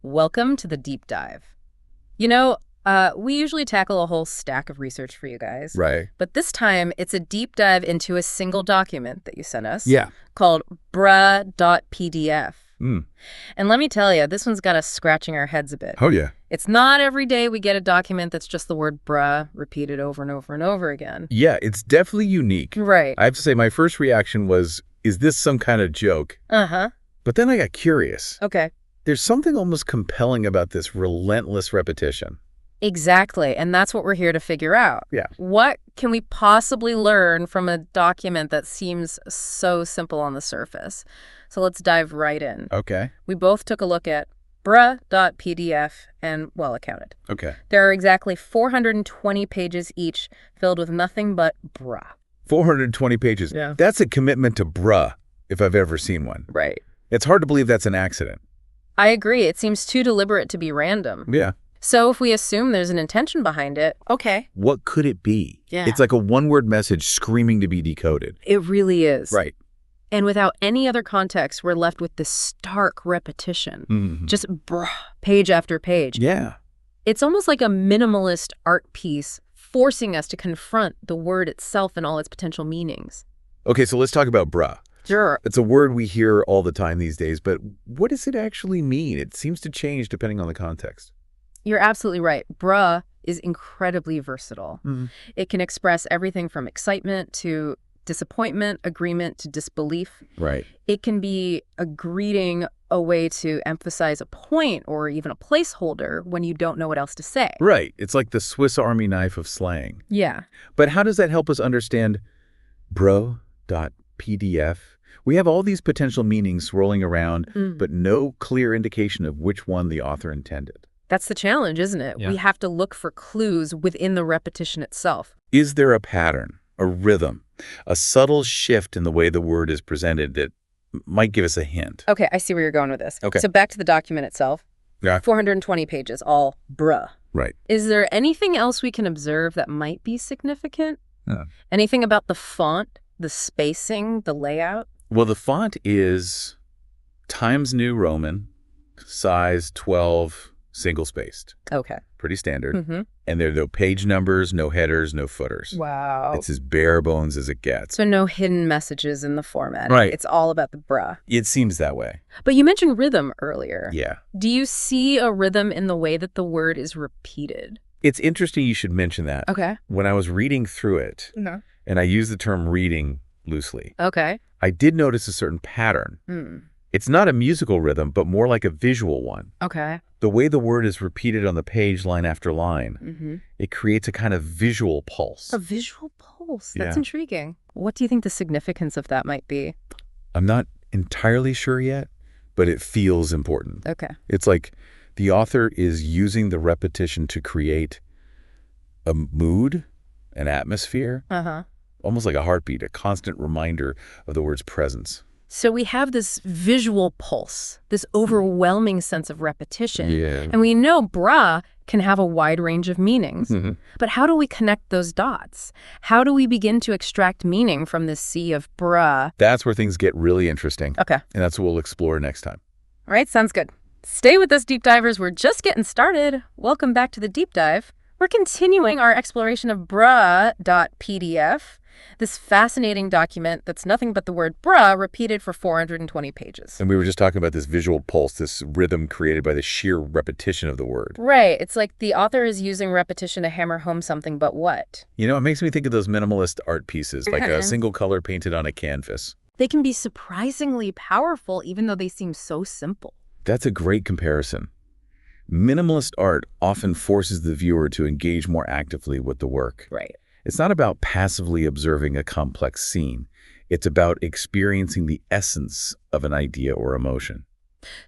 Welcome to the deep dive. We usually tackle a whole stack of research for you guys. Right. But this time, it's a deep dive into a single document that you sent us. Yeah. Called bruh.pdf. Mm. And let me tell you, this one's got us scratching our heads a bit. Oh, yeah. It's not every day we get a document that's just the word bruh repeated over and over and over again. Yeah, it's definitely unique. Right. I have to say, my first reaction was, is this some kind of joke? Uh-huh. But then I got curious. Okay. There's something almost compelling about this relentless repetition. Exactly. And that's what we're here to figure out. Yeah. What can we possibly learn from a document that seems so simple on the surface? So let's dive right in. Okay. We both took a look at bruh.pdf and, well, it counted. Okay. There are exactly 420 pages each filled with nothing but bruh. 420 pages. Yeah. That's a commitment to bruh, if I've ever seen one. Right. It's hard to believe that's an accident. I agree. It seems too deliberate to be random. Yeah. So if we assume there's an intention behind it, okay. What could it be? Yeah. It's like a one-word message screaming to be decoded. It really is. Right. And without any other context, we're left with this stark repetition. Mm-hmm. Just bruh, page after page. Yeah. It's almost like a minimalist art piece forcing us to confront the word itself and all its potential meanings. Okay, so let's talk about bruh. Sure. It's a word we hear all the time these days, but what does it actually mean? It seems to change depending on the context. You're absolutely right. Bruh is incredibly versatile. Mm-hmm. It can express everything from excitement to disappointment, agreement to disbelief. Right. It can be a greeting, a way to emphasize a point or even a placeholder when you don't know what else to say. Right. It's like the Swiss Army knife of slang. Yeah. But how does that help us understand bro.pdf? We have all these potential meanings swirling around, but no clear indication of which one the author intended. That's the challenge, isn't it? Yeah. We have to look for clues within the repetition itself. Is there a pattern, a rhythm, a subtle shift in the way the word is presented that might give us a hint? Okay, I see where you're going with this. Okay. So back to the document itself. Yeah. 420 pages, all bruh. Right. Is there anything else we can observe that might be significant? Anything about the font, the spacing, the layout? Well, the font is Times New Roman, size 12, single-spaced. Okay. Pretty standard. Mm-hmm. And there are no page numbers, no headers, no footers. Wow. It's as bare bones as it gets. So no hidden messages in the format. Right. It's all about the bruh. It seems that way. But you mentioned rhythm earlier. Yeah. Do you see a rhythm in the way that the word is repeated? It's interesting you should mention that. Okay. When I was reading through it, No. and I use the term reading loosely, Okay. I did notice a certain pattern. It's not a musical rhythm, but more like a visual one. Okay. The way the word is repeated on the page line after line, it creates a kind of visual pulse. A visual pulse. That's Yeah. intriguing. What do you think the significance of that might be? I'm not entirely sure yet, but it feels important. Okay. It's like the author is using the repetition to create a mood, an atmosphere, Uh-huh. almost like a heartbeat, a constant reminder of the word's presence. So we have this visual pulse, this overwhelming sense of repetition. Yeah. And we know bruh can have a wide range of meanings. But how do we connect those dots? How do we begin to extract meaning from this sea of bruh? That's where things get really interesting. Okay. And that's what we'll explore next time. All right, sounds good. Stay with us, deep divers. We're just getting started. Welcome back to the deep dive. We're continuing our exploration of bruh.pdf, this fascinating document that's nothing but the word bruh repeated for 420 pages. And we were just talking about this visual pulse, this rhythm created by the sheer repetition of the word. Right. It's like the author is using repetition to hammer home something, but what? You know, it makes me think of those minimalist art pieces, like a single color painted on a canvas. They can be surprisingly powerful, even though they seem so simple. That's a great comparison. Minimalist art often forces the viewer to engage more actively with the work. Right. It's not about passively observing a complex scene. It's about experiencing the essence of an idea or emotion.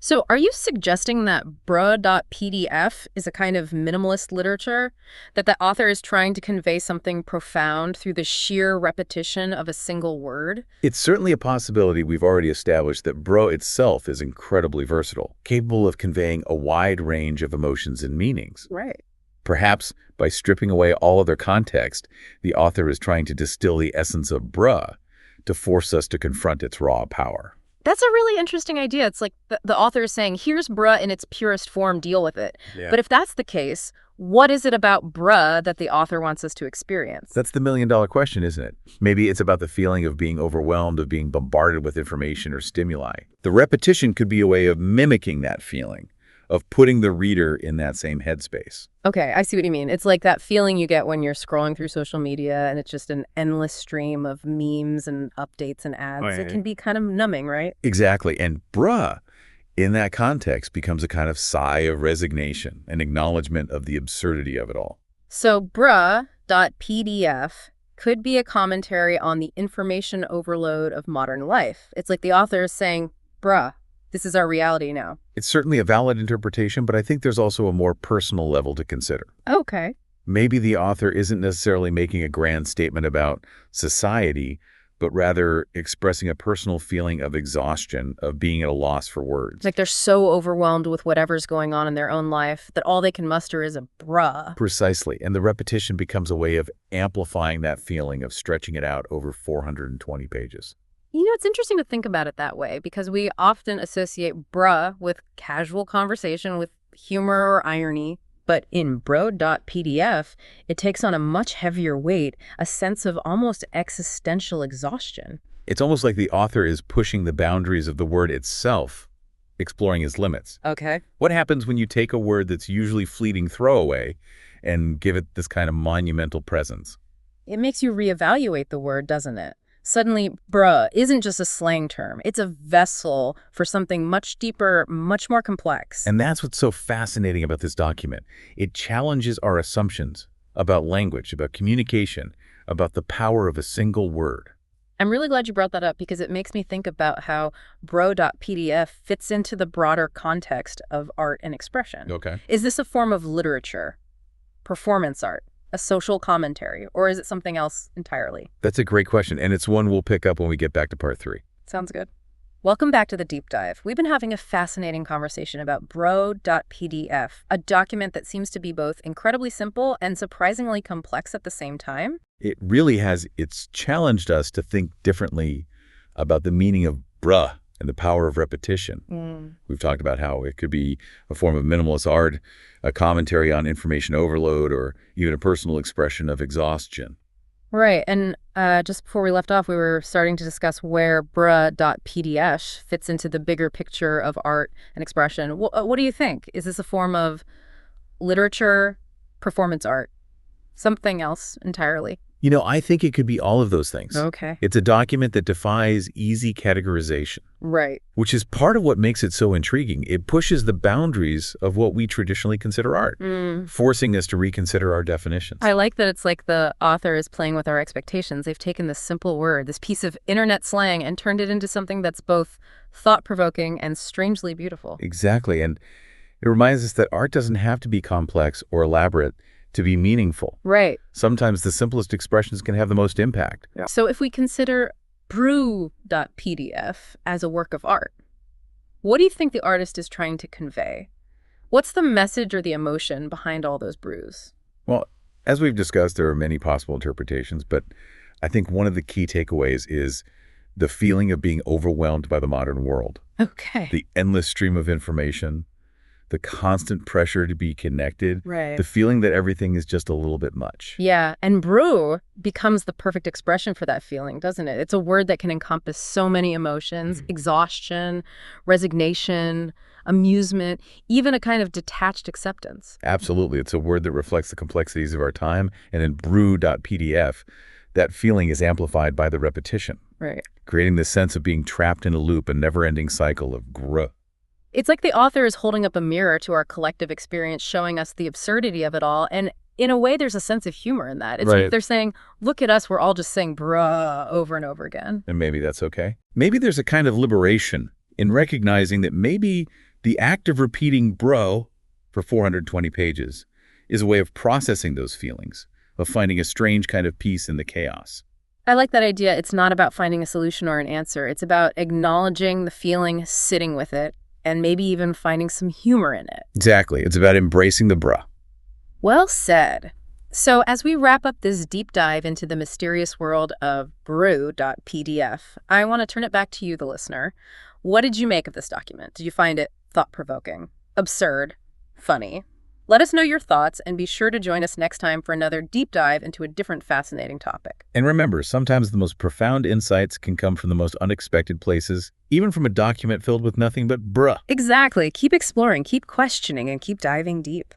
So are you suggesting that bruh.pdf is a kind of minimalist literature? That the author is trying to convey something profound through the sheer repetition of a single word? It's certainly a possibility. We've already established that bro itself is incredibly versatile, capable of conveying a wide range of emotions and meanings. Right. Perhaps by stripping away all other context, the author is trying to distill the essence of bruh to force us to confront its raw power. That's a really interesting idea. It's like the author is saying, here's bruh in its purest form, deal with it. Yeah. But if that's the case, what is it about bruh that the author wants us to experience? That's the million-dollar question, isn't it? Maybe it's about the feeling of being overwhelmed, of being bombarded with information or stimuli. The repetition could be a way of mimicking that feeling, of putting the reader in that same headspace. Okay, I see what you mean. It's like that feeling you get when you're scrolling through social media and it's just an endless stream of memes and updates and ads. Right. It can be kind of numbing, right? Exactly. And bruh, in that context, becomes a kind of sigh of resignation, an acknowledgement of the absurdity of it all. So bruh.pdf could be a commentary on the information overload of modern life. It's like the author is saying, bruh, this is our reality now. It's certainly a valid interpretation, but I think there's also a more personal level to consider. Okay. Maybe the author isn't necessarily making a grand statement about society, but rather expressing a personal feeling of exhaustion, of being at a loss for words. Like they're so overwhelmed with whatever's going on in their own life that all they can muster is a bruh. Precisely. And the repetition becomes a way of amplifying that feeling, of stretching it out over 420 pages. You know, it's interesting to think about it that way because we often associate bruh with casual conversation, with humor or irony. But in bro.pdf, it takes on a much heavier weight, a sense of almost existential exhaustion. It's almost like the author is pushing the boundaries of the word itself, exploring its limits. Okay. What happens when you take a word that's usually fleeting throwaway and give it this kind of monumental presence? It makes you reevaluate the word, doesn't it? Suddenly, bruh isn't just a slang term. It's a vessel for something much deeper, much more complex. And that's what's so fascinating about this document. It challenges our assumptions about language, about communication, about the power of a single word. I'm really glad you brought that up because it makes me think about how bro.pdf fits into the broader context of art and expression. Okay. Is this a form of literature, performance art, a social commentary, or is it something else entirely? That's a great question, and it's one we'll pick up when we get back to part 3. Sounds good. Welcome back to the Deep Dive. We've been having a fascinating conversation about bro.pdf, a document that seems to be both incredibly simple and surprisingly complex at the same time. It really has, it's challenged us to think differently about the meaning of bruh and the power of repetition. We've talked about how it could be a form of minimalist art, a commentary on information overload, or even a personal expression of exhaustion. Right. And just before we left off, we were starting to discuss where bruh.pdf fits into the bigger picture of art and expression. What do you think? Is this a form of literature, performance art, something else entirely? You know, I think it could be all of those things. Okay. It's a document that defies easy categorization, Right. which is part of what makes it so intriguing. It pushes the boundaries of what we traditionally consider art, forcing us to reconsider our definitions. I like that it's like the author is playing with our expectations. They've taken this simple word, this piece of internet slang, and turned it into something that's both thought-provoking and strangely beautiful. Exactly. And it reminds us that art doesn't have to be complex or elaborate to be meaningful. Right. Sometimes the simplest expressions can have the most impact. Yeah. So if we consider brew.pdf as a work of art, what do you think the artist is trying to convey? What's the message or the emotion behind all those brews? Well, as we've discussed, there are many possible interpretations, but I think one of the key takeaways is the feeling of being overwhelmed by the modern world. Okay. The endless stream of information, the constant pressure to be connected, Right. the feeling that everything is just a little bit much. Yeah, and brew becomes the perfect expression for that feeling, doesn't it? It's a word that can encompass so many emotions, exhaustion, resignation, amusement, even a kind of detached acceptance. Absolutely. It's a word that reflects the complexities of our time, and in brew.pdf, that feeling is amplified by the repetition, Right. creating this sense of being trapped in a loop, a never-ending cycle of gruh. It's like the author is holding up a mirror to our collective experience, showing us the absurdity of it all. And in a way, there's a sense of humor in that. It's Right. like they're saying, look at us, we're all just saying bruh over and over again. And maybe that's okay. Maybe there's a kind of liberation in recognizing that maybe the act of repeating bro for 420 pages is a way of processing those feelings, of finding a strange kind of peace in the chaos. I like that idea. It's not about finding a solution or an answer. It's about acknowledging the feeling, sitting with it, and maybe even finding some humor in it. Exactly. It's about embracing the bruh. Well said. So as we wrap up this deep dive into the mysterious world of brew.pdf, I want to turn it back to you, the listener. What did you make of this document? Did you find it thought-provoking, absurd, funny? Let us know your thoughts and be sure to join us next time for another deep dive into a different fascinating topic. And remember, sometimes the most profound insights can come from the most unexpected places, even from a document filled with nothing but bruh. Exactly. Keep exploring, keep questioning, and keep diving deep.